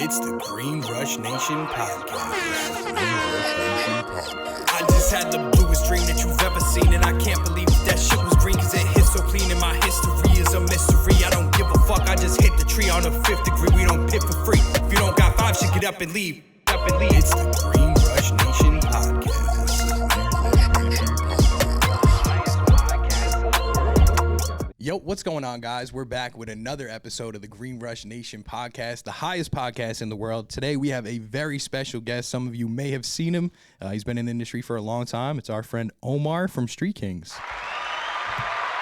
It's the Green Rush Nation podcast. I just had the bluest dream that you've ever seen, and I can't believe that shit was green, cause it hit so clean, and my history is a mystery. I don't give a fuck, I just hit the tree on the 5th degree. We don't pit for free. If you don't got 5 shit, get up and leave. It's the Green Rush Nation podcast. Yo, what's going on, guys? We're back with another episode of the Green Rush Nation podcast, the highest podcast in the world. Today, we have a very special guest. Some of you may have seen him. He's been in the industry for a long time. It's our friend Omar from Street Kings.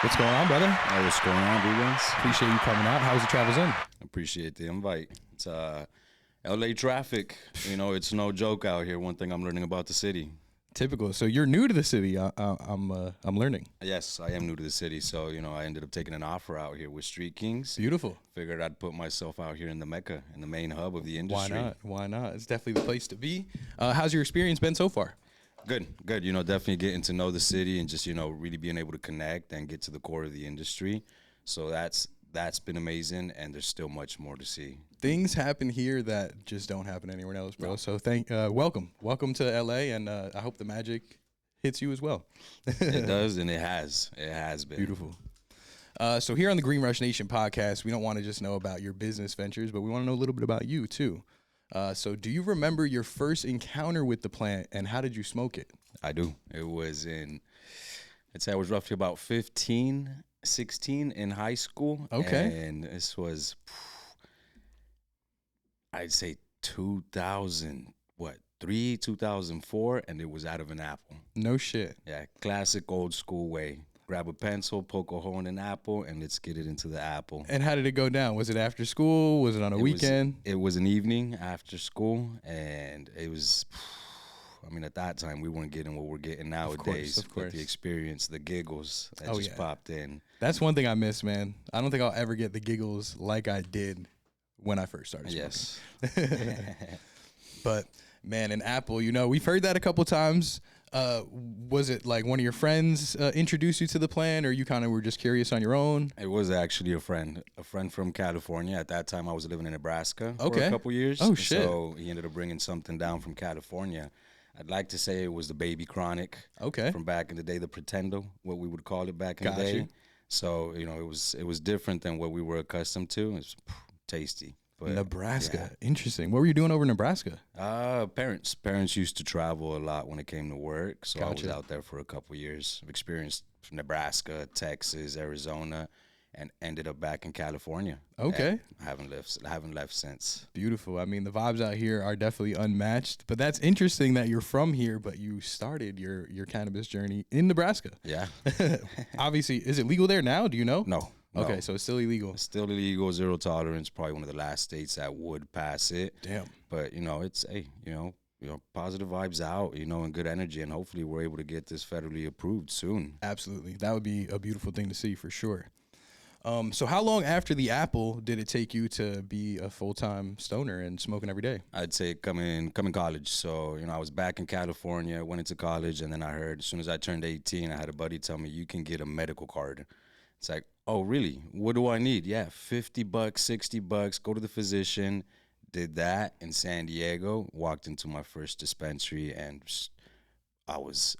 What's going on, brother? Hey, what's going on, B-Guns? Appreciate you coming out. How was the travels in? Appreciate the invite. It's LA traffic. You know, it's no joke out here. One thing I'm learning about the city. Typical. So you're new to the city. I'm learning. Yes, I am new to the city. So, you know, I ended up taking an offer out here with Street Kings. Beautiful. Figured I'd put myself out here in the Mecca, in the main hub of the industry. Why not? Why not? It's definitely the place to be. How's your experience been so far? Good. You know, definitely getting to know the city and just, you know, really being able to connect and get to the core of the industry. So that's been amazing, and there's still much more to see. Things happen here that just don't happen anywhere else, bro. So welcome to LA, and I hope the magic hits you as well. It does, and it has been beautiful. So here on the Green Rush Nation podcast, we don't want to just know about your business ventures, but we want to know a little bit about you too. So do you remember your first encounter with the plant, and how did you smoke it? I do. It was I'd say I was roughly about 15, 16 in high school. Okay. And this was, I'd say 2003, 2004, and it was out of an apple. No shit. Yeah, classic old school way. Grab a pencil, poke a hole in an apple, and let's get it into the apple. And how did it go down? Was it after school? Was it on a weekend? It was an evening after school, and it was, I mean, at that time, we weren't getting what we're getting nowadays. Of course. But the experience, the giggles that just popped in. That's one thing I miss, man. I don't think I'll ever get the giggles like I did when I first started smoking. Yes. But, man, an apple, you know, we've heard that a couple times. Was it like one of your friends introduced you to the plant, or you kind of were just curious on your own? It was actually a friend from California. At that time, I was living in Nebraska for a couple years. Oh, shit. So he ended up bringing something down from California. I'd like to say it was the Baby Chronic. Okay. From back in the day, the Pretendo, what we would call it back in the day. You. So, you know, it was different than what we were accustomed to. It was tasty. But, Nebraska. Yeah. Interesting. What were you doing over in Nebraska? Parents used to travel a lot when it came to work. So I was Gotcha. out there for a couple years. I've experienced Nebraska, Texas, Arizona, and ended up back in California. Okay. I haven't left since. Beautiful. I mean, the vibes out here are definitely unmatched. But that's interesting that you're from here, but you started your cannabis journey in Nebraska. Yeah. Obviously, is it legal there now? Do you know? No. Okay, so it's still illegal. It's still illegal, zero tolerance, probably one of the last states that would pass it. Damn. But, you know, it's, positive vibes out, you know, and good energy, and hopefully we're able to get this federally approved soon. Absolutely. That would be a beautiful thing to see for sure. So how long after the apple did it take you to be a full-time stoner and smoking every day? I'd say coming college. So, you know, I was back in California, went into college, and then I heard as soon as I turned 18, I had a buddy tell me, you can get a medical card. It's like, oh, really? What do I need? Yeah, $50, $60, go to the physician. Did that in San Diego, walked into my first dispensary, and I was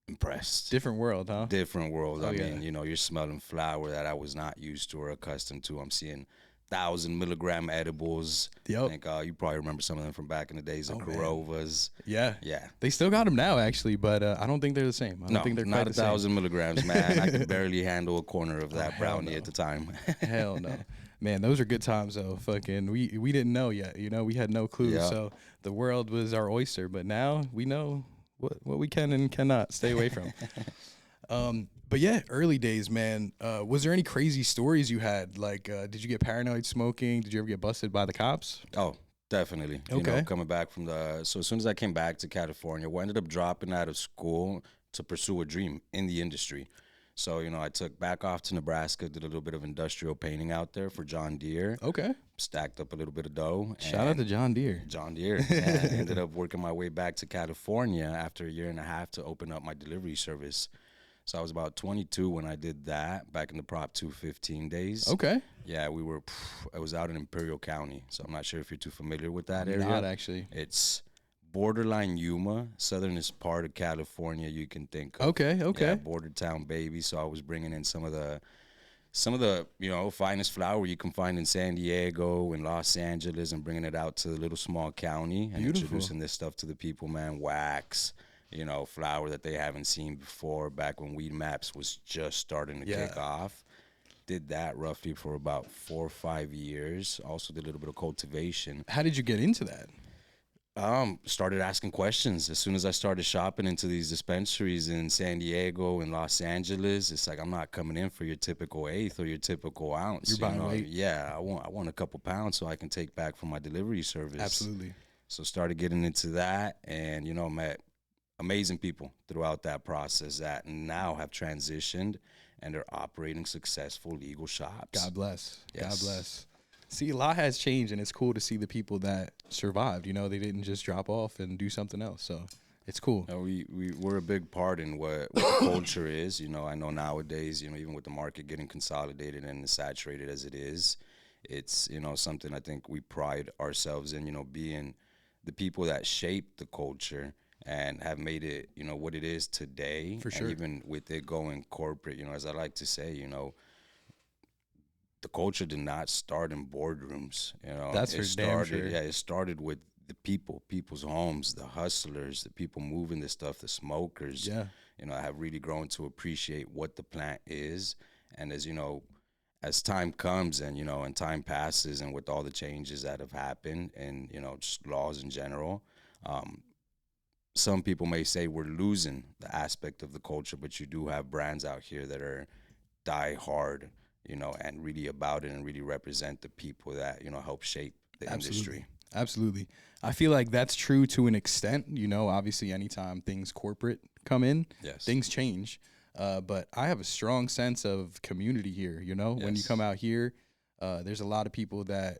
impressed. Different world, huh? Different world. Oh, I mean, you know, you're smelling flower that I was not used to or accustomed to. I'm seeing 1,000 milligram edibles. Yep. I think you probably remember some of them from back in the days of Carovas. Yeah. Yeah. They still got them now, actually, but I don't think they're the same. I don't think they're not quite the same. 1,000 milligrams, man. I could barely handle a corner of that brownie no. at the time. Hell no. Man, those are good times, though. Fucking, we didn't know yet, you know? We had no clue, so the world was our oyster, but now we know what we can and cannot stay away from. But yeah, early days, man. Was there any crazy stories you had? Like, did you get paranoid smoking? Did you ever get busted by the cops? Oh, definitely. Okay. You know, coming back from so as soon as I came back to California, I ended up dropping out of school to pursue a dream in the industry. So, you know, I took back off to Nebraska, did a little bit of industrial painting out there for John Deere. Okay. Stacked up a little bit of dough. Shout out to John Deere. John Deere. And ended up working my way back to California after a year and a half to open up my delivery service. So I was about 22 when I did that back in the Prop 215 days. Okay. Yeah, I was out in Imperial County. So I'm not sure if you're too familiar with that I'm area. not actually. It's borderline Yuma, southernest part of California you can think of. Okay. Okay. Yeah, border town baby. So I was bringing in some of the finest flower you can find in San Diego and Los Angeles, and bringing it out to the little small county and Beautiful. introducing this stuff to the people, man. Wax, flower that they haven't seen before, back when Weed Maps was just starting to kick off. Did that roughly for about 4 or 5 years. Also did a little bit of cultivation. How did you get into that? Started asking questions as soon as I started shopping into these dispensaries in San Diego and Los Angeles. It's like, I'm not coming in for your typical eighth or your typical ounce. You're buying weight. Yeah, I want a couple pounds so I can take back from my delivery service. Absolutely. So started getting into that, and met amazing people throughout that process that now have transitioned and are operating successful legal shops. God bless. Yes. God bless. See, a lot has changed, and it's cool to see the people that survived. They didn't just drop off and do something else. So it's cool. We're a big part in what the culture is. I know nowadays, even with the market getting consolidated and saturated as it is, it's, something I think we pride ourselves in, being the people that shape the culture and have made it, what it is today. For sure. And even with it going corporate, as I like to say, the culture did not start in boardrooms. That's for damn sure. Yeah, it started with the people's homes, the hustlers, the people moving this stuff, the smokers. Yeah. I have really grown to appreciate what the plant is. And as time comes and time passes, and with all the changes that have happened and, just laws in general, some people may say we're losing the aspect of the culture, but you do have brands out here that are die hard, and really about it and really represent the people that, help shape the industry. Absolutely. I feel like that's true to an extent. Obviously, anytime things corporate come in, things change. But I have a strong sense of community here. When you come out here, there's a lot of people that,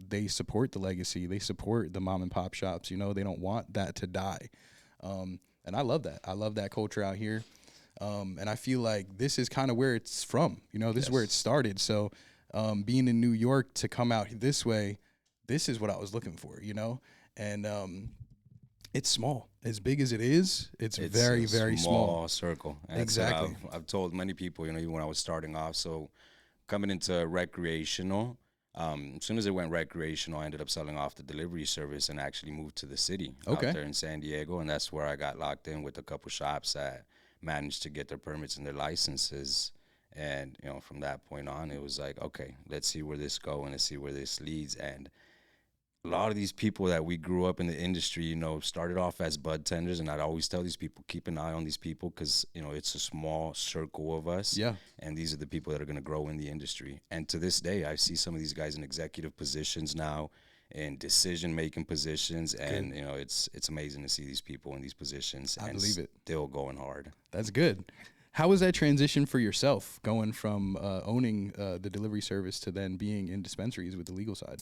they support the legacy. They support the mom and pop shops. They don't want that to die. And I love that. I love that culture out here. And I feel like this is kind of where it's from. This is where it started. So being in New York, to come out this way, this is what I was looking for, and it's small. As big as it is, it's very, very small. Circle. And exactly. I've told many people, even when I was starting off. So coming into recreational, as soon as it went recreational, I ended up selling off the delivery service and actually moved to the city out there in San Diego. And that's where I got locked in with a couple shops that managed to get their permits and their licenses. And, from that point on, it was like, okay, let's see where this goes and let's see where this leads. And a lot of these people that we grew up in the industry, started off as bud tenders. And I'd always tell these people, keep an eye on these people because, it's a small circle of us. Yeah. And these are the people that are going to grow in the industry. And to this day, I see some of these guys in executive positions now, in decision-making positions. And, it's amazing to see these people in these positions. I believe it. Still going hard. That's good. How was that transition for yourself, going from owning the delivery service to then being in dispensaries with the legal side?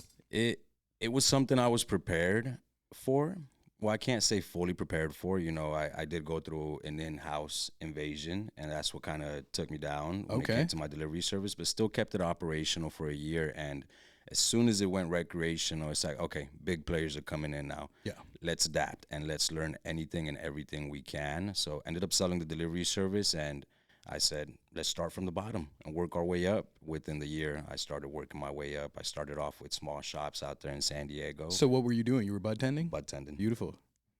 It was something I was prepared for. Well, I can't say fully prepared for. I did go through an in-house invasion, and that's what kind of took me down when it came to my delivery service, but still kept it operational for a year. And as soon as it went recreational, it's like, okay, big players are coming in now. Yeah. Let's adapt and let's learn anything and everything we can. So ended up selling the delivery service, and I said, let's start from the bottom and work our way up. Within the year, I started working my way up. I started off with small shops out there in San Diego. So what were you doing? You were bud tending? Bud tending. Beautiful.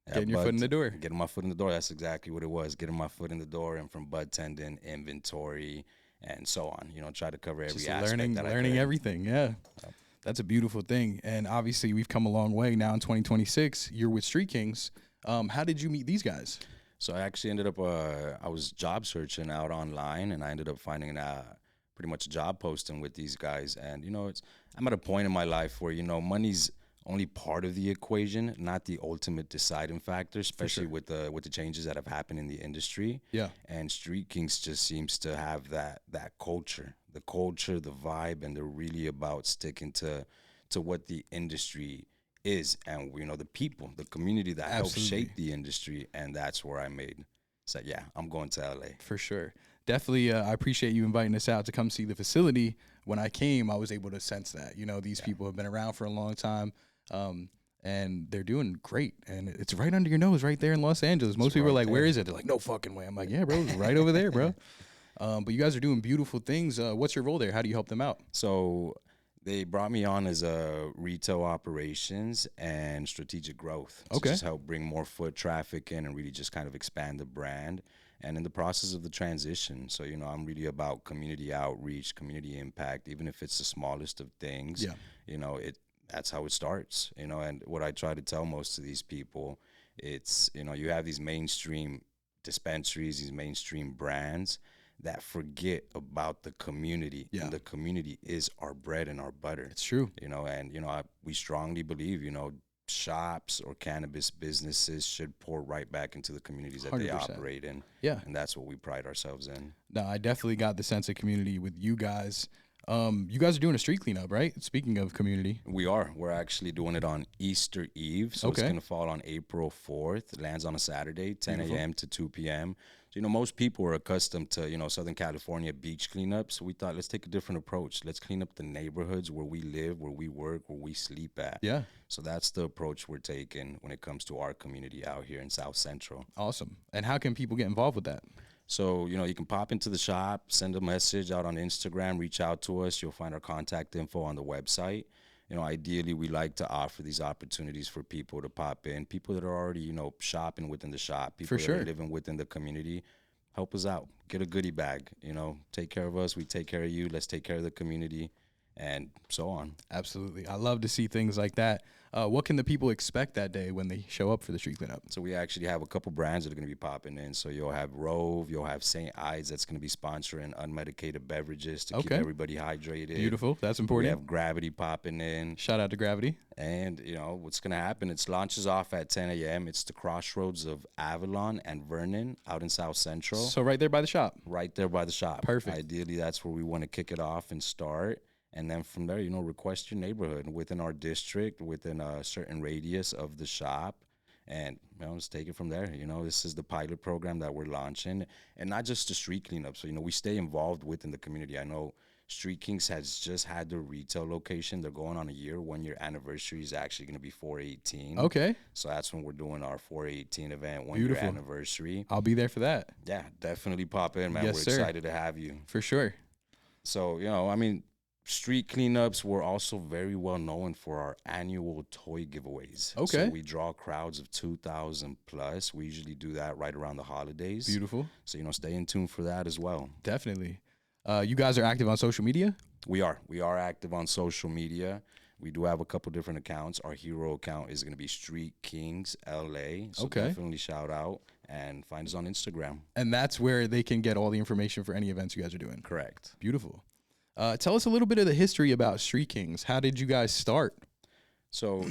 Getting your foot in the door. Getting my foot in the door. That's exactly what it was. Getting my foot in the door, and from bud tending, inventory, and so on. Try to cover every aspect. Learning everything. Yeah. Yep. That's a beautiful thing. And obviously we've come a long way now in 2026. You're with Street Kings. How did you meet these guys? So I actually ended up, I was job searching out online, and I ended up finding pretty much a job posting with these guys. And, I'm at a point in my life where, money's only part of the equation, not the ultimate deciding factor, especially with the changes that have happened in the industry. Yeah. And Street Kings just seems to have that culture, the vibe, and they're really about sticking to what the industry is, and the people, the community that helps shape the industry. And that's where I made It's like, yeah, I'm going to LA. For sure. Definitely, I appreciate you inviting us out to come see the facility. When I came, I was able to sense that, these people have been around for a long time, and they're doing great. And it's right under your nose, right there in Los Angeles. Most people are like, where is it? They're like, no fucking way. I'm like, yeah, bro, it's right over there, bro. But you guys are doing beautiful things. What's your role there? How do you help them out? So they brought me on as a retail operations and strategic growth to just help bring more foot traffic in and really just kind of expand the brand. And in the process of the transition, so I'm really about community outreach, community impact, even if it's the smallest of things. That's how it starts. And what I try to tell most of these people, it's you have these mainstream dispensaries, these mainstream brands that forget about the community. And the community is our bread and our butter. It's true. We strongly believe, shops or cannabis businesses should pour right back into the communities that 100%. They operate in. Yeah. And that's what we pride ourselves in. No, I definitely got the sense of community with you guys. You guys are doing a street cleanup, right? Speaking of community. We are. We're actually doing it on Easter Eve. So it's going to fall on April 4th. It lands on a Saturday, 10 a.m. to 2 p.m. So, most people are accustomed to, Southern California beach cleanups. So we thought, let's take a different approach. Let's clean up the neighborhoods where we live, where we work, where we sleep at. Yeah. So that's the approach we're taking when it comes to our community out here in South Central. Awesome. And how can people get involved with that? So, you can pop into the shop, send a message out on Instagram, reach out to us. You'll find our contact info on the website. Ideally, we like to offer these opportunities for people to pop in, people that are already, shopping within the shop, people that are living within the community. Help us out. Get a goodie bag, take care of us. We take care of you. Let's take care of the community and so on. Absolutely. I love to see things like that. What can the people expect that day when they show up for the street cleanup? So we actually have a couple brands that are going to be popping in. So you'll have Rove, you'll have St. Ides that's going to be sponsoring unmedicated beverages to keep everybody hydrated. Beautiful. That's important. We have Gravity popping in. Shout out to Gravity. And, what's going to happen, it launches off at 10 a.m. It's the crossroads of Avalon and Vernon out in South Central. So right there by the shop. Right there by the shop. Perfect. Ideally, that's where we want to kick it off and start. And then from there, request your neighborhood within our district, within a certain radius of the shop. And, let's take it from there. This is the pilot program that we're launching. And not just the street cleanup. So, we stay involved within the community. I know Street Kings has just had their retail location. They're going on a year. 1 year anniversary is actually going to be 4/18. Okay. So that's when we're doing our 4/18 event, 1 year anniversary. I'll be there for that. Yeah, definitely pop in, man. Yes, we're excited to have you. For sure. So, street cleanups, we're also very well known for our annual toy giveaways. Okay. So we draw crowds of 2,000 plus. We usually do that right around the holidays. Beautiful. So, stay in tune for that as well. Definitely. You guys are active on social media? We are. We are active on social media. We do have a couple different accounts. Our hero account is going to be Street Kings LA. So definitely shout out and find us on Instagram. And that's where they can get all the information for any events you guys are doing. Correct. Beautiful. Tell us a little bit of the history about Street Kings. How did you guys start? So,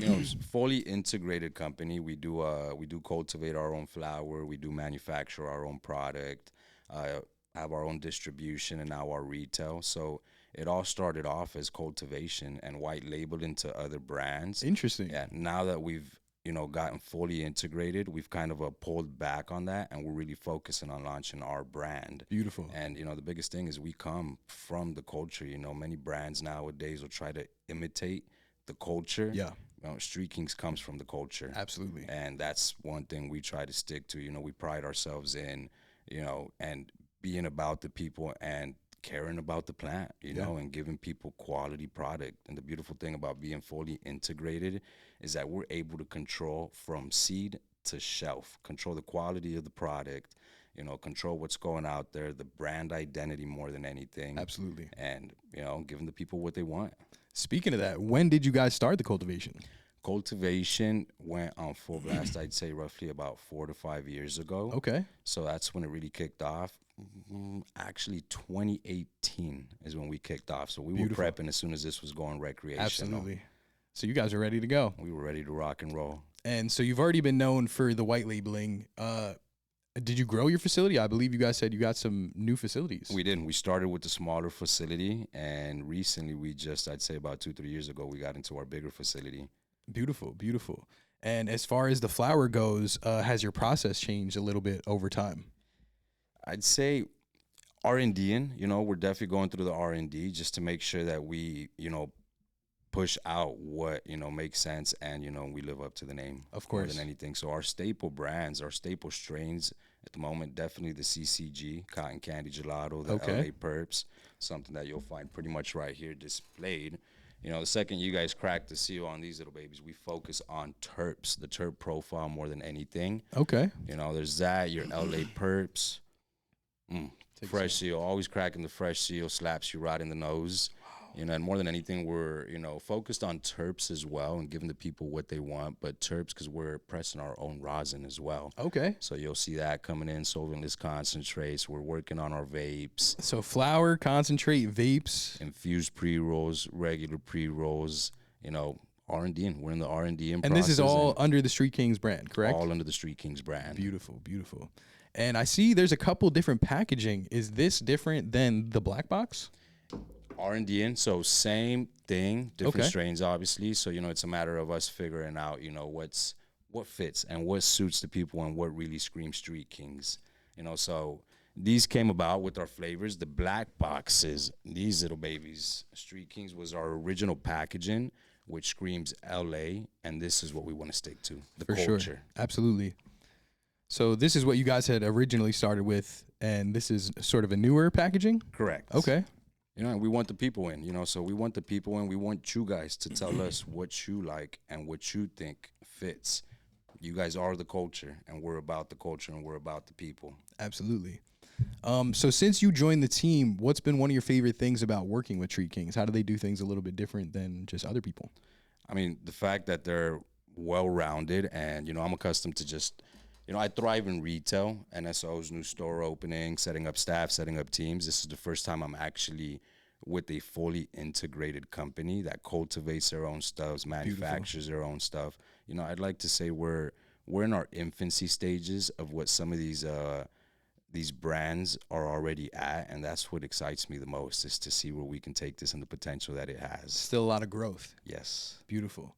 fully integrated company. We do cultivate our own flower. We do manufacture our own product, have our own distribution, and now our retail. So it all started off as cultivation and white labeled into other brands. Interesting. Yeah. Now that we've gotten fully integrated, we've kind of pulled back on that, and we're really focusing on launching our brand. Beautiful. And, the biggest thing is we come from the culture. Many brands nowadays will try to imitate the culture. Yeah. Street Kings comes from the culture. Absolutely. And that's one thing we try to stick to. We pride ourselves in, and being about the people and caring about the plant, and giving people quality product. And the beautiful thing about being fully integrated is that we're able to control from seed to shelf, control the quality of the product, control what's going out there, the brand identity more than anything. Absolutely. And, giving the people what they want. Speaking of that, when did you guys start the cultivation? Cultivation went on full blast, I'd say roughly about 4 to 5 years ago. Okay. So that's when it really kicked off. Actually, 2018 is when we kicked off. So we were prepping as soon as this was going recreational. Absolutely. So you guys are ready to go. We were ready to rock and roll. And so you've already been known for the white labeling. Did you grow your facility? I believe you guys said you got some new facilities. We did. We started with the smaller facility, and recently I'd say about 2-3 years ago, we got into our bigger facility. Beautiful, beautiful. And as far as the flower goes, has your process changed a little bit over time? I'd say R&D, we're definitely going through the R&D just to make sure that we, push out what, makes sense and, we live up to the name. Of course. More than anything. So our staple brands, our staple strains at the moment, definitely the CCG, Cotton Candy Gelato, the LA Perps, something that you'll find pretty much right here displayed. The second you guys crack the seal on these little babies, we focus on terps, the terp profile more than anything. Okay. There's that, your LA Perps. Fresh seal, always cracking the fresh seal, slaps you right in the nose. And more than anything, we're, focused on terps as well and giving the people what they want, but terps because we're pressing our own rosin as well. Okay. So you'll see that coming in, solventless concentrates. We're working on our vapes. So flower, concentrate, vapes. Infused pre-rolls, regular pre-rolls, R&D. We're in the R&D and this is all under the Street Kings brand, correct? All under the Street Kings brand. Beautiful, beautiful. And I see there's a couple different packaging. Is this different than the black box? R&D, so same thing, different strains, obviously. So, it's a matter of us figuring out, what fits and what suits the people and what really screams Street Kings. So these came about with our flavors. The black boxes, these little babies, Street Kings was our original packaging, which screams LA, and this is what we want to stick to, the culture. Sure. Absolutely. So this is what you guys had originally started with, and this is sort of a newer packaging? Correct. Okay. We want the people in, so we want the people in. We want you guys to tell us what you like and what you think fits. You guys are the culture, and we're about the culture, and we're about the people. Absolutely. So since you joined the team, what's been one of your favorite things about working with Street Kings? How do they do things a little bit different than just other people? I mean, the fact that they're well-rounded, and, I'm accustomed to just, I thrive in retail, NSOs, new store opening, setting up staff, setting up teams. This is the first time I'm actually with a fully integrated company that cultivates their own stuff, manufactures their own stuff. I'd like to say we're in our infancy stages of what some of these brands are already at, and that's what excites me the most, is to see where we can take this and the potential that it has. Still a lot of growth. Yes. Beautiful.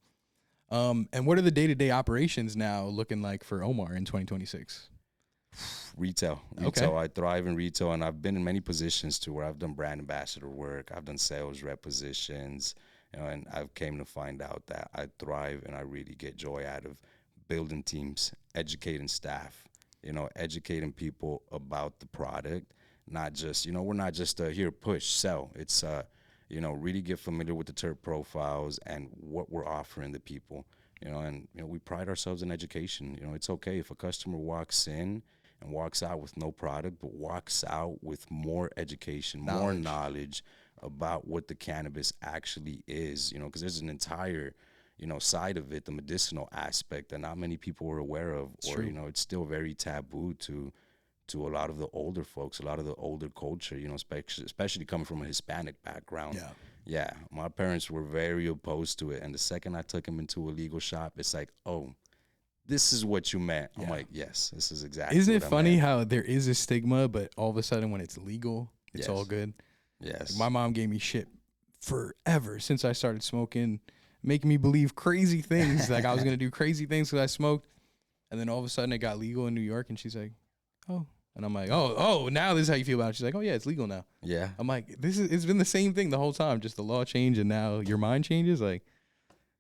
And what are the day-to-day operations now looking like for Omar in 2026? Retail. Okay. I thrive in retail, and I've been in many positions too, where I've done brand ambassador work, I've done sales rep positions, and I've came to find out that I thrive and I really get joy out of building teams, educating staff, educating people about the product, not just, we're not just here push, sell. It's really get familiar with the terp profiles and what we're offering the people, and we pride ourselves in education. It's okay if a customer walks in and walks out with no product, but walks out with more education, more knowledge about what the cannabis actually is, because there's an entire, side of it, the medicinal aspect that not many people are aware of, or, it's still very taboo to a lot of the older folks, a lot of the older culture, especially coming from a Hispanic background. Yeah. My parents were very opposed to it. And the second I took them into a legal shop, it's like, oh, this is what you meant. I'm like, yes, this is exactly Isn't what it I funny meant. how there is a stigma, but all of a sudden when it's legal, it's all good? Yes. Like my mom gave me shit forever since I started smoking, making me believe crazy things. Like I was going to do crazy things because I smoked. And then all of a sudden it got legal in New York, and she's like, oh. And I'm like, oh, now this is how you feel about it. She's like, oh, yeah, it's legal now. Yeah. I'm like, it's been the same thing the whole time. Just the law changed, and now your mind changes. Like,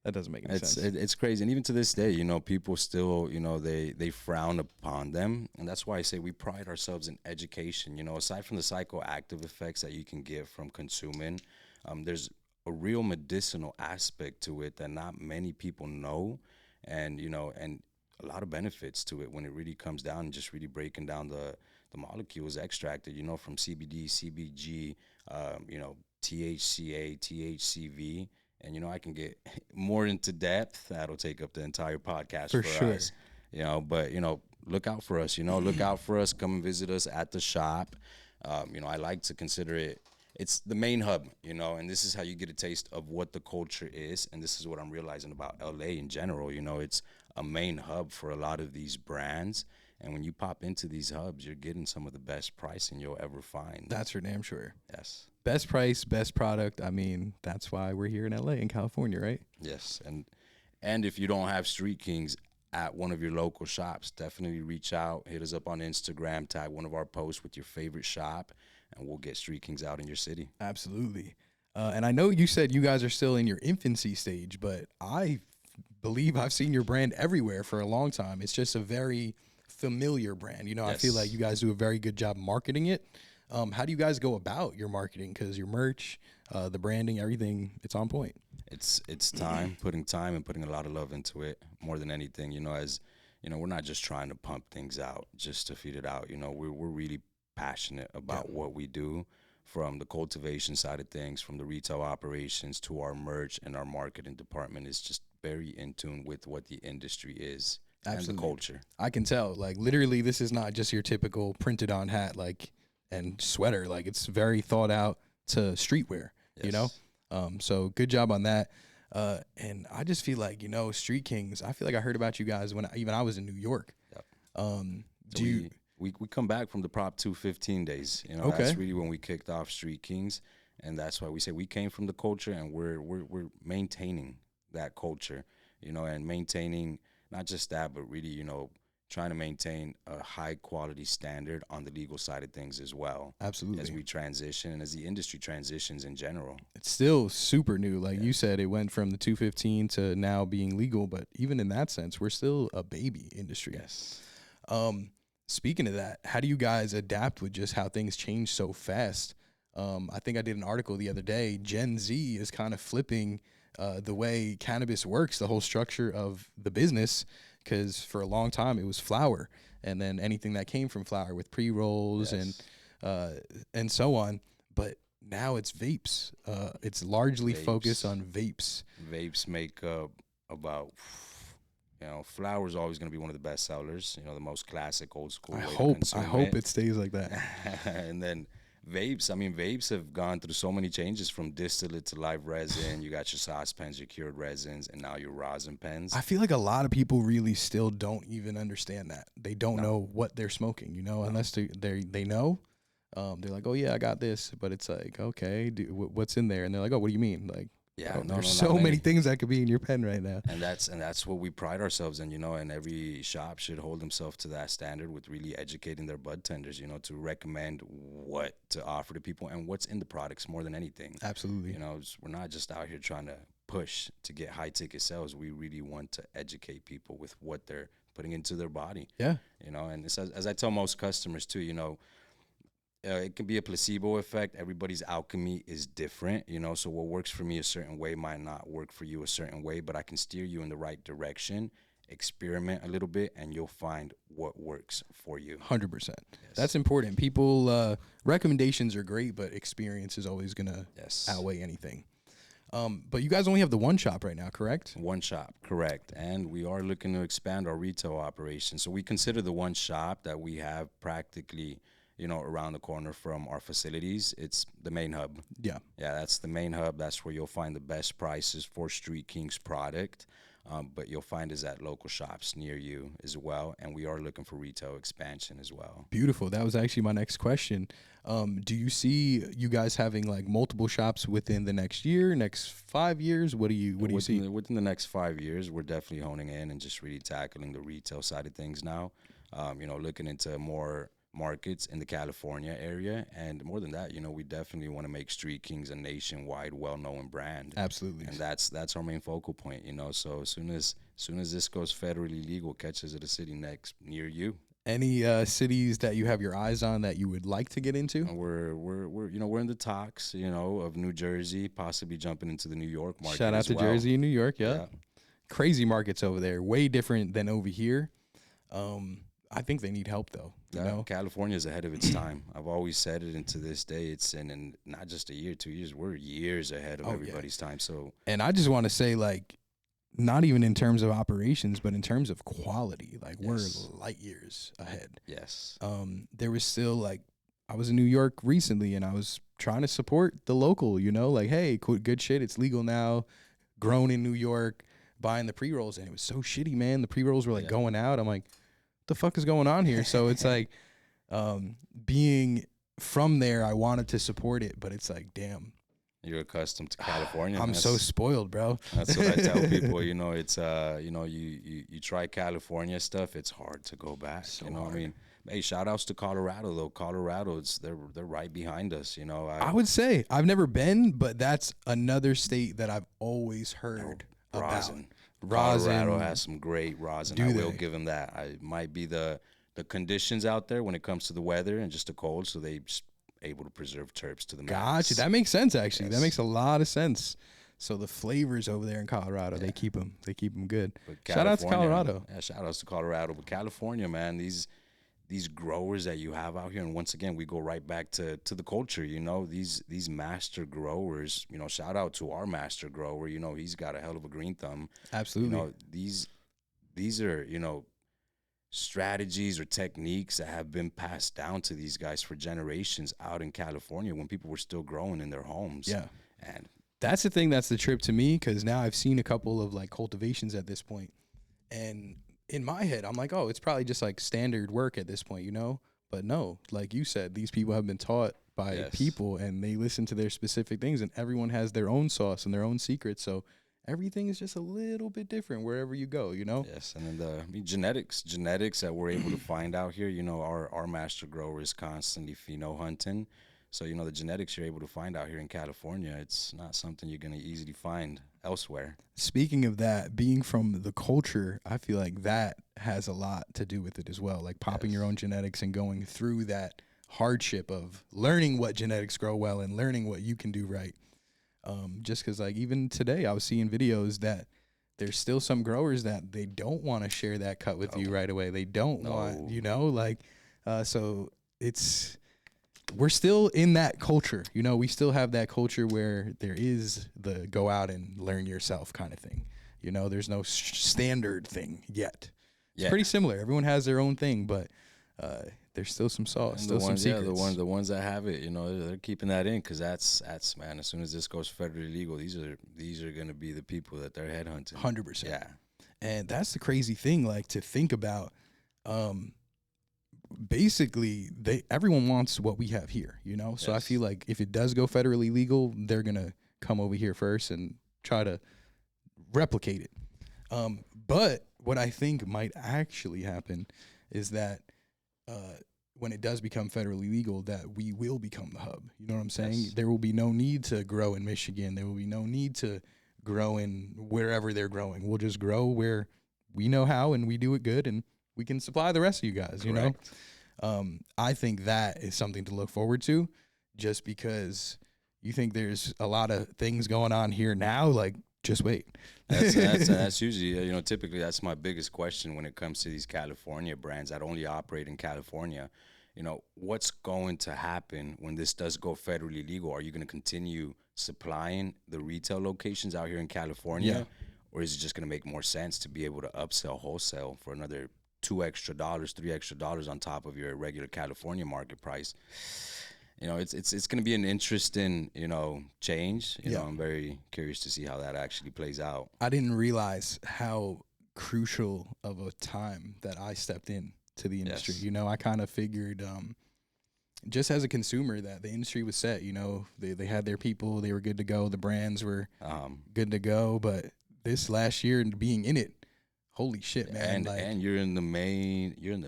that doesn't make any sense. It's crazy. And even to this day, people still, they frown upon them. And that's why I say we pride ourselves in education. Aside from the psychoactive effects that you can get from consuming, there's a real medicinal aspect to it that not many people know. And, and a lot of benefits to it when it really comes down and just really breaking down the molecules extracted, from CBD, CBG, THCA, THCV. And, I can get more into depth. That'll take up the entire podcast for sure. us. But, look out for us, look out for us. Come and visit us at the shop. I like to consider it's the main hub, and this is how you get a taste of what the culture is. And this is what I'm realizing about LA in general. It's a main hub for a lot of these brands. And when you pop into these hubs, you're getting some of the best pricing you'll ever find. That's for damn sure. Yes. Best price, best product. I mean, that's why we're here in LA in California, right? Yes. And if you don't have Street Kings at one of your local shops, definitely reach out, hit us up on Instagram, tag one of our posts with your favorite shop, and we'll get Street Kings out in your city. Absolutely. And I know you said you guys are still in your infancy stage, but I believe I've seen your brand everywhere for a long time. It's just a very familiar brand. You know, I feel like you guys do a very good job marketing it. How do you guys go about your marketing? Because your merch, the branding, everything, it's on point. It's time, putting time and putting a lot of love into it more than anything. You know, as you know, we're not just trying to pump things out just to feed it out. You know, we're really passionate about what we do, from the cultivation side of things, from the retail operations to our merch, and our marketing department is just very in tune with what the industry is. Absolutely. And the culture. I can tell, like, literally, this is not just your typical printed on hat, like, and sweater. Like, it's very thought out to streetwear, you know? So good job on that. And I just feel like, you know, Street Kings, I feel like I heard about you guys when I was in New York. We come back from the Prop 215 days. You know, that's really when we kicked off Street Kings. And that's why we say we came from the culture, and we're maintaining that culture, you know, and maintaining not just that, but really, you know, trying to maintain a high quality standard on the legal side of things as well. Absolutely. As we transition and as the industry transitions in general. It's still super new. Like you said, it went from the 215 to now being legal, but even in that sense, we're still a baby industry. Yes. Speaking of that, how do you guys adapt with just how things change so fast? I think I did an article the other day. Gen Z is kind of flipping the way cannabis works, the whole structure of the business, because for a long time it was flower, and then anything that came from flower with pre-rolls and so on. But now it's vapes. It's largely focused on vapes. Vapes make up about, you know, flower is always going to be one of the best sellers. You know, the most classic, old school. I hope it stays like that. And then vapes. I mean, vapes have gone through so many changes, from distillate to live resin. You got your sauce pens, your cured resins, and now your rosin pens. I feel like a lot of people really still don't even understand that. They don't know what they're smoking, you know, unless they know. They're like, oh, yeah, I got this. But it's like, okay, what's in there? And they're like, oh, what do you mean? Like, there's so many things that could be in your pen right now. And that's what we pride ourselves in, you know, and every shop should hold themselves to that standard with really educating their bud tenders, you know, to recommend what to offer to people and what's in the products more than anything. Absolutely. You know, we're not just out here trying to push to get high ticket sales. We really want to educate people with what they're putting into their body. Yeah. You know, and it's, as I tell most customers too, you know, it can be a placebo effect. Everybody's alchemy is different, you know, so what works for me a certain way might not work for you a certain way, but I can steer you in the right direction, experiment a little bit, and you'll find what works for you. 100%. Yes. That's important. People, recommendations are great, but experience is always going to outweigh anything. But you guys only have the one shop right now, correct? One shop, correct. And we are looking to expand our retail operation. So we consider the one shop that we have practically, you know, around the corner from our facilities. It's the main hub. Yeah, that's the main hub. That's where you'll find the best prices for Street Kings product. But you'll find us at local shops near you as well. And we are looking for retail expansion as well. Beautiful. That was actually my next question. Do you see you guys having like multiple shops within the next year, next 5 years? What do you see? Within the next 5 years, we're definitely honing in and just really tackling the retail side of things now. You know, looking into more markets in the California area, and more than that, you know, we definitely want to make Street Kings a nationwide well-known brand. Absolutely. And that's our main focal point, you know. So as soon as this goes federally legal, catches at a city near you. Any cities that you have your eyes on that you would like to get into? We're you know, we're in the talks, you know, of New Jersey, possibly jumping into the New York market. Shout out to Jersey and New York, yeah. Crazy markets over there, way different than over here. I think they need help, though. You know? California's ahead of its time. I've always said it, and to this day, it's in not just a year, 2 years. We're years ahead of everybody's time. So, and I just want to say, like, not even in terms of operations, but in terms of quality, like we're light years ahead. Yes. There was still like, I was in New York recently, and I was trying to support the local. You know, like, hey, good shit. It's legal now. Grown in New York, buying the pre-rolls, and it was so shitty, man. The pre-rolls were like going out. I'm like, the fuck is going on here? So it's like, being from there, I wanted to support it, but it's like, damn, You're accustomed to California. I'm so spoiled, bro. That's what I tell people. You know, it's you try California stuff. It's hard to go back. So you know hard. what I mean? Hey, shout outs to Colorado though. Colorado, they're right behind us. You know, I would say I've never been, but that's another state that I've always heard about. rosin. Rosin. Colorado has some great rosin. Do I will they? give them that. It might be the conditions out there when it comes to the weather and just the cold, so they just able to preserve terps to the max. Gotcha. That makes sense, actually. Yes. That makes a lot of sense. So the flavors over there in Colorado, they keep them good. But Shout out to California- Colorado. Yeah, shout outs to Colorado. But California, man, these growers that you have out here, and once again, we go right back to the culture. You know, these master growers. You know, shout out to our master grower. You know, he's got a hell of a green thumb. Absolutely. You know, these are strategies or techniques that have been passed down to these guys for generations out in California when people were still growing in their homes. Yeah. And That's the thing that's the trip to me, because now I've seen a couple of like cultivations at this point, and in my head I'm like, oh, it's probably just like standard work at this point, you know? But no, like you said, these people have been taught by Yes. people, and they listen to their specific things, and everyone has their own sauce and their own secrets. So everything is just a little bit different wherever you go, you know? yes, and then genetics that we're able to find out here. You know, our master grower is constantly pheno hunting. So, you know, the genetics you're able to find out here in California, it's not something you're going to easily find elsewhere. Speaking of that, being from the culture, I feel like that has a lot to do with it as well. Like popping your own genetics and going through that hardship of learning what genetics grow well and learning what you can do right. Just because, like, even today I was seeing videos that there's still some growers that they don't want to share that cut with you right away. They don't want, you know, like, so we're still in that culture, you know, we still have that culture where there is the go out and learn yourself kind of thing. You know, there's no standard thing yet. It's pretty similar. Everyone has their own thing, but there's still some sauce, still some secrets. The ones that have it, you know, they're keeping that in because that's man. As soon as this goes federally legal, these are going to be the people that they're headhunting. 100%. Yeah, and that's the crazy thing, like to think about. Basically, everyone wants what we have here, you know. So I feel like if it does go federally legal, they're gonna come over here first and try to replicate it. But what I think might actually happen is that when it does become federally legal, that we will become the hub. You know what I'm saying? Yes. There will be no need to grow in Michigan. There will be no need to grow in wherever they're growing. We'll just grow where we know how and we do it good, and we can supply the rest of you guys, you know? I think that is something to look forward to, just because you think there's a lot of things going on here now, like, just wait. That's usually, you know, typically that's my biggest question when it comes to these California brands that only operate in California. You know, what's going to happen when this does go federally legal? Are you going to continue supplying the retail locations out here in California? Yeah. Or is it just going to make more sense to be able to upsell wholesale for another $2 extra, $3 extra on top of your regular California market price? You know, it's going to be an interesting, you know, change. You know, I'm very curious to see how that actually plays out. I didn't realize how crucial of a time that I stepped in to the industry. Yes. You know, I kind of figured, just as a consumer, that the industry was set. You know, they had their people, they were good to go, the brands were good to go. But this last year and being in it, holy shit, man! And you're in the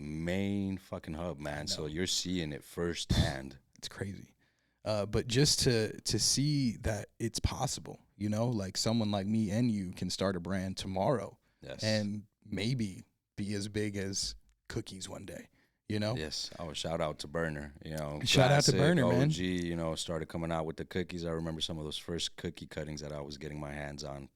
main fucking hub, man. So you're seeing it firsthand. It's crazy. But just to see that it's possible, you know, like someone like me and you can start a brand tomorrow, and maybe be as big as cookies one day, you know? Yes. Oh, shout out to Burner. You know, shout out to Burner, OG, man. You know, started coming out with the cookies. I remember some of those first cookie cuttings that I was getting my hands on.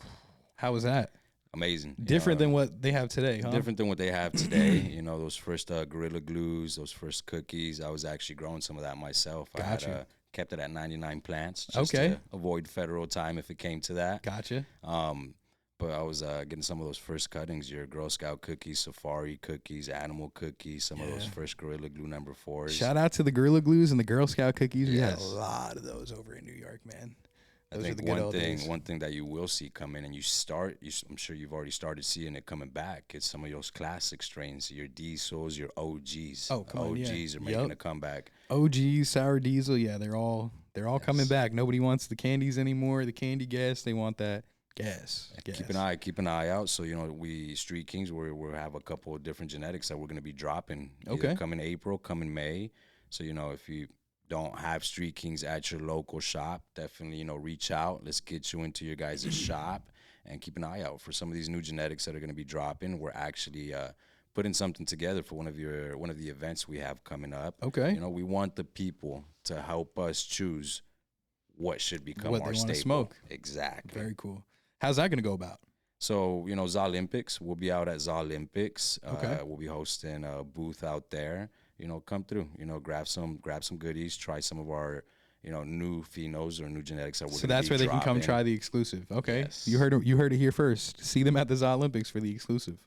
How was that? Amazing. Different than what they have today, huh? Different than what they have today. You know, those first Gorilla Glues, those first cookies. I was actually growing some of that myself. Gotcha. I had kept it at 99 plants just to avoid federal time if it came to that. Gotcha. But I was getting some of those first cuttings, your Girl Scout cookies, Safari cookies, Animal cookies, some of those first Gorilla Glue number 4s. Shout out to the Gorilla Glues and the Girl Scout cookies. We had a lot of those over in New York, man. I think one thing that you will see come in, and I'm sure you've already started seeing it coming back. It's some of those classic strains, your diesels, your OGs. Oh, come on, OGs are making a comeback. OGs, Sour Diesel, they're all They're all coming back. Nobody wants the candies anymore, the candy gas. They want that gas. Keep an eye out. So, we Street Kings, we'll have a couple of different genetics that we're going to be dropping. Okay. Come in April, come in May. So, if you don't have Street Kings at your local shop, definitely, reach out. Let's get you into your guys' shop and keep an eye out for some of these new genetics that are going to be dropping. We're actually putting something together for one of the events we have coming up. Okay. We want the people to help us choose what should become what our they staple. Want to smoke. Exactly. Very cool. How's that going to go about? So, Zolympics, we'll be out at Zolympics. Okay. We'll be hosting a booth out there. Come through, grab some goodies, try some of our, new phenos or new genetics that we're So that's where they can come try the exclusive. Okay. Yes. You heard it here first. See them at the Zolympics for the exclusive.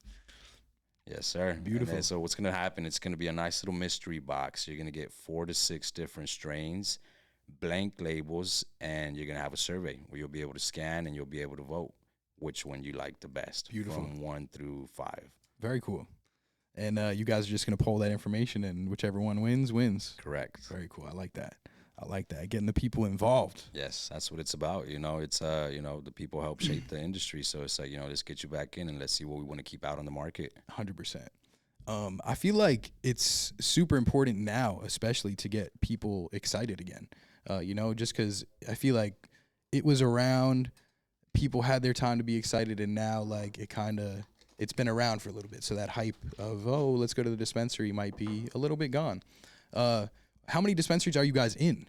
Yes, sir. Beautiful. So what's going to happen, it's going to be a nice little mystery box. You're going to get 4 to 6 different strains, blank labels, and you're going to have a survey where you'll be able to scan and you'll be able to vote which one you like the best. Beautiful. From 1 through 5. Very cool. And you guys are just going to pull that information, and whichever one wins. Correct. Very cool. I like that. Getting the people involved. Yes, that's what it's about. It's the people help shape the industry. So it's like, let's get you back in and let's see what we want to keep out on the market. 100%. I feel like it's super important now, especially to get people excited again. Just because I feel like it was around, people had their time to be excited, and now like it's been around for a little bit. So that hype of, oh, let's go to the dispensary might be a little bit gone. How many dispensaries are you guys in?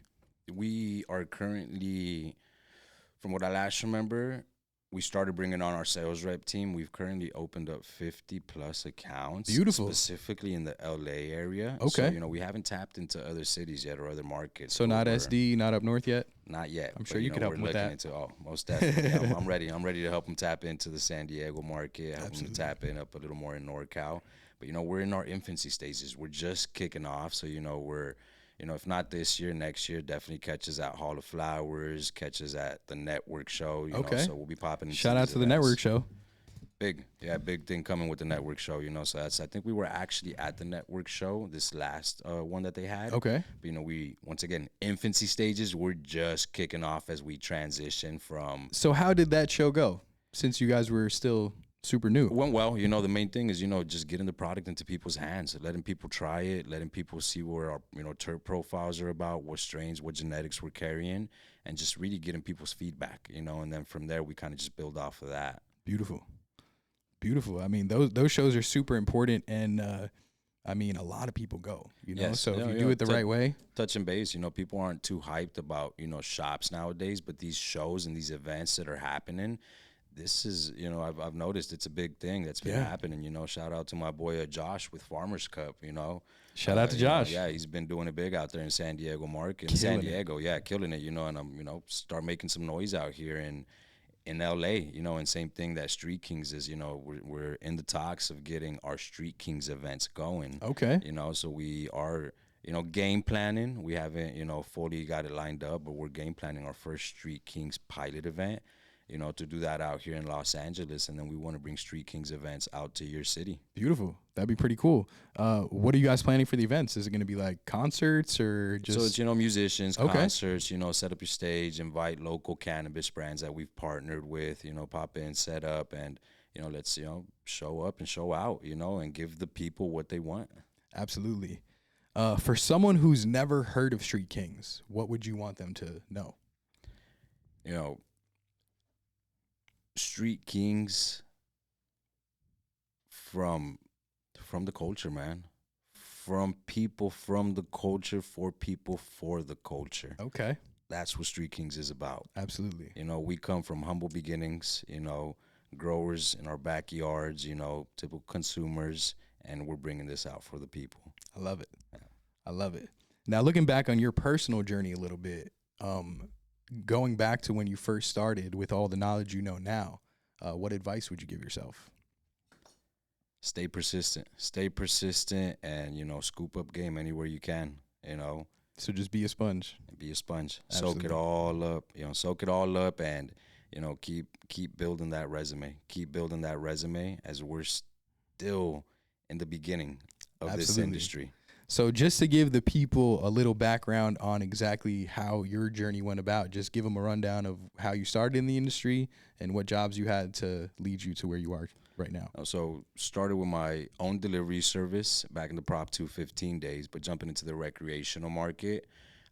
We are currently, from what I last remember, we started bringing on our sales rep team. We've currently opened up 50 plus accounts. Beautiful. Specifically in the LA area. Okay. So, we haven't tapped into other cities yet or other markets. So not SD, not up north yet? Not yet. I'm sure you could help them with that. Most definitely. I'm ready. I'm ready to help them tap into the San Diego market, help them to tap in up a little more in NorCal. But, we're in our infancy stages. We're just kicking off. So, we're, if not this year, next year, definitely catches at Hall of Flowers, catches at the network show. Okay. So we'll be popping. Shout out to the network show. Big thing coming with the network show. So I think we were actually at the network show, this last one that they had. Okay. But, we, once again, infancy stages. We're just kicking off as we transition from. So how did that show go? Since you guys were still super new. It went well. The main thing is, just getting the product into people's hands, letting people try it, letting people see where our, terp profiles are about, what strains, what genetics we're carrying, and just really getting people's feedback, and then from there we kind of just build off of that. Beautiful. I mean, those shows are super important, and a lot of people go, Yes. So if you do it the right way. Touch and base, people aren't too hyped about, shops nowadays, but these shows and these events that are happening, this is, I've noticed it's a big thing that's been happening. Shout out to my boy Josh with Farmers Cup. Shout out to Josh. He's been doing it big out there in San Diego market. Killing Killing it. And I'm start making some noise out here in LA. And same thing that Street Kings is. We're in the talks of getting our Street Kings events going. Okay. So we are. Game planning. We haven't, fully got it lined up, but we're game planning our first Street Kings pilot event. To do that out here in Los Angeles, and then we want to bring Street Kings events out to your city. Beautiful. That'd be pretty cool. What are you guys planning for the events? Is it going to be like concerts or just? So it's, musicians, concerts, set up your stage, invite local cannabis brands that we've partnered with, pop in, set up, and, let's, show up and show out, and give the people what they want. Absolutely. For someone who's never heard of Street Kings, what would you want them to know? Street Kings from the culture, man. From people, from the culture, for people, for the culture. Okay. That's what Street Kings is about. Absolutely. We come from humble beginnings, growers in our backyards, typical consumers, and we're bringing this out for the people. I love it. Yeah. I love it. Now, looking back on your personal journey a little bit, going back to when you first started with all the knowledge you know now, what advice would you give yourself? Stay persistent, and, scoop up game anywhere you can, So just be a sponge. Be a sponge. Absolutely. Soak it all up, and, keep building that resume. Keep building that resume as we're still in the beginning of this industry. So just to give the people a little background on exactly how your journey went about, just give them a rundown of how you started in the industry and what jobs you had to lead you to where you are right now. So started with my own delivery service back in the Prop 215 days, but jumping into the recreational market,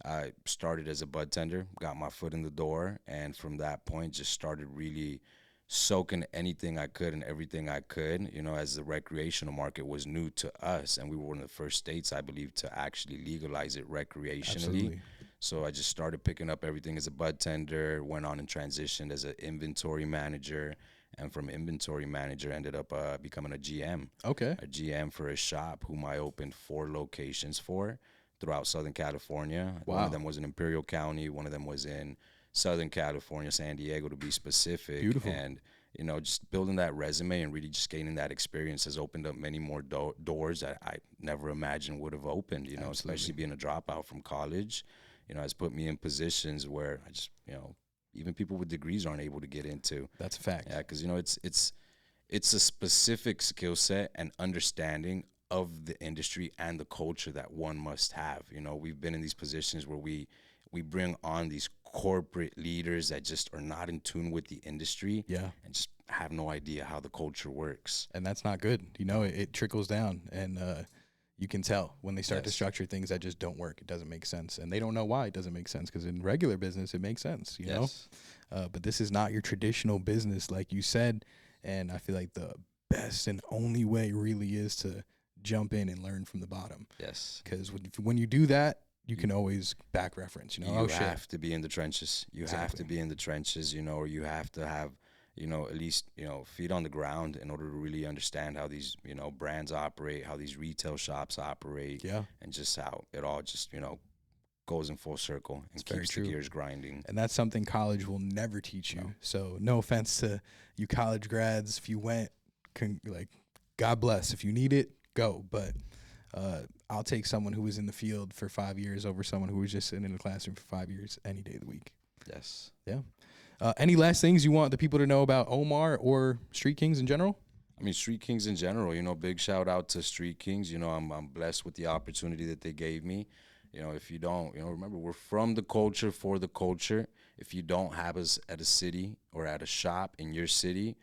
I started as a bud tender, got my foot in the door, and from that point just started really soaking anything I could and everything I could, as the recreational market was new to us, and we were one of the first states, I believe, to actually legalize it recreationally. Absolutely. So I just started picking up everything as a bud tender, went on and transitioned as an inventory manager, and from inventory manager ended up becoming a GM. Okay. A GM for a shop whom I opened 4 locations for throughout Southern California. Wow. One of them was in Imperial County. One of them was in Southern California, San Diego to be specific. Beautiful. And, just building that resume and really just gaining that experience has opened up many more doors that I never imagined would have opened, especially being a dropout from college, has put me in positions where I just, even people with degrees aren't able to get into. That's a fact. Yeah, because, it's a specific skill set and understanding of the industry and the culture that one must have. We've been in these positions where we bring on these corporate leaders that just are not in tune with the industry, and just have no idea how the culture works. And that's not good. It trickles down, and you can tell when they start to structure things that just don't work. It doesn't make sense, and they don't know why it doesn't make sense, because in regular business it makes sense, you know. But this is not your traditional business, like you said, and I feel like the best and only way really is to jump in and learn from the bottom. Yes, because when you do that, you can always back reference, You have to be in the trenches. You have to be in the trenches, or you have to have, at least, feet on the ground in order to really understand how these, brands operate, how these retail shops operate, and just how it all just, goes in full circle and keeps the gears grinding. And that's something college will never teach you. So no offense to you college grads. If you went, God bless. If you need it, go. But I'll take someone who was in the field for 5 years over someone who was just sitting in the classroom for 5 years any day of the week. Yes. Yeah. Any last things you want the people to know about Omar or Street Kings in general? I mean, Street Kings in general, big shout out to Street Kings. I'm blessed with the opportunity that they gave me. If you don't, remember, we're from the culture for the culture. If you don't have us at a city or at a shop in your city,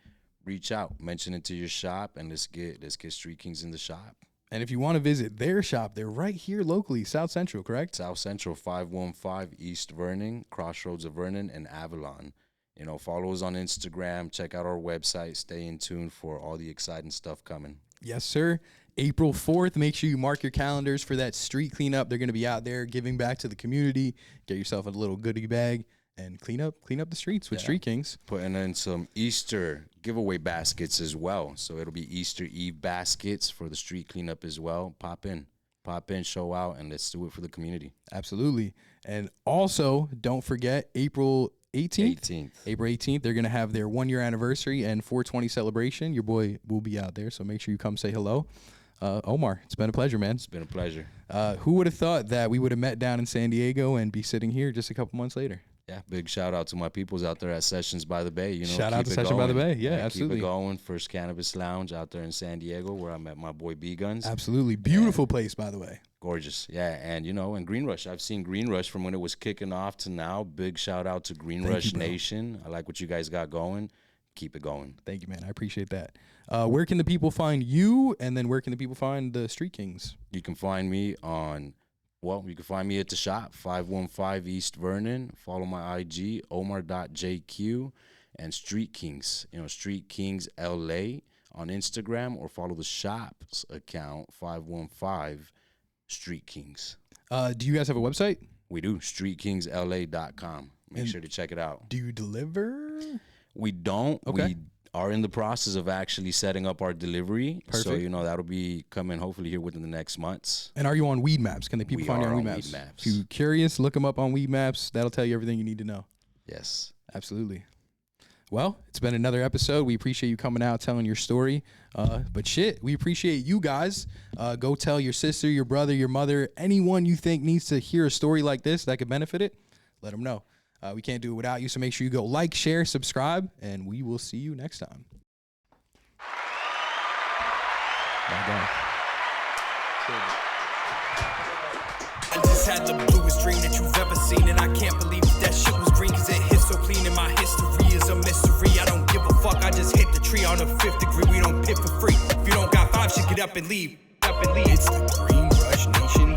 reach out, mention it to your shop, and let's get Street Kings in the shop. And if you want to visit their shop, they're right here locally, South Central, correct? South Central, 515 East Vernon, crossroads of Vernon and Avalon. Follow us on Instagram, check out our website, stay in tune for all the exciting stuff coming. Yes, sir. April 4th, make sure you mark your calendars for that street cleanup. They're going to be out there giving back to the community. Get yourself a little goodie bag and clean up the streets with Street Kings. Putting in some Easter giveaway baskets as well. So it'll be Easter Eve baskets for the street cleanup as well. Pop in, show out, and let's do it for the community. Absolutely. And also, don't forget, April 18th. April 18th, they're going to have their 1-year anniversary and 420 celebration. Your boy will be out there, so make sure you come say hello. Omar, it's been a pleasure, man. It's been a pleasure. Who would have thought that we would have met down in San Diego and be sitting here just a couple months later? Yeah, big shout out to my peoples out there at Sessions by the Bay. Shout out to Sessions by the Bay. Yeah, absolutely. Keep it going. First Cannabis Lounge out there in San Diego, where I met my boy B Guns. Absolutely. Beautiful place, by the way. Gorgeous. Yeah, and and Green Rush. I've seen Green Rush from when it was kicking off to now. Big shout out to Green Rush Nation. I like what you guys got going. Keep it going. Thank you, man. I appreciate that. Where can the people find you, and then where can the people find the Street Kings? You can find me you can find me at the shop, 515 East Vernon. Follow my IG, omar.jq, and Street Kings, Street Kings LA on Instagram, or follow the shop's account, 515 Street Kings. Do you guys have a website? We do, streetkingsla.com. Make sure to check it out. Do you deliver? We don't. Okay. We are in the process of actually setting up our delivery. Perfect. So, that'll be coming hopefully here within the next months. And are you on Weed Maps? Can the people find you on Weed Maps? If you're curious, look them up on Weed Maps. That'll tell you everything you need to know. Yes. Absolutely. Well, it's been another episode. We appreciate you coming out, telling your story. But we appreciate you guys. Go tell your sister, your brother, your mother, anyone you think needs to hear a story like this that could benefit it. Let them know. We can't do it without you, so make sure you go like, share, subscribe, and we will see you next time. Bye, guys. just had the bluest dream that you've ever seen, and I can't believe that shit was green, cause it hit so clean, and my history is a mystery. I don't give a fuck, I just hit the tree on the 5th degree. We don't pit for free. If you don't got 5 shit, get up and leave. It's the Green Rush Nation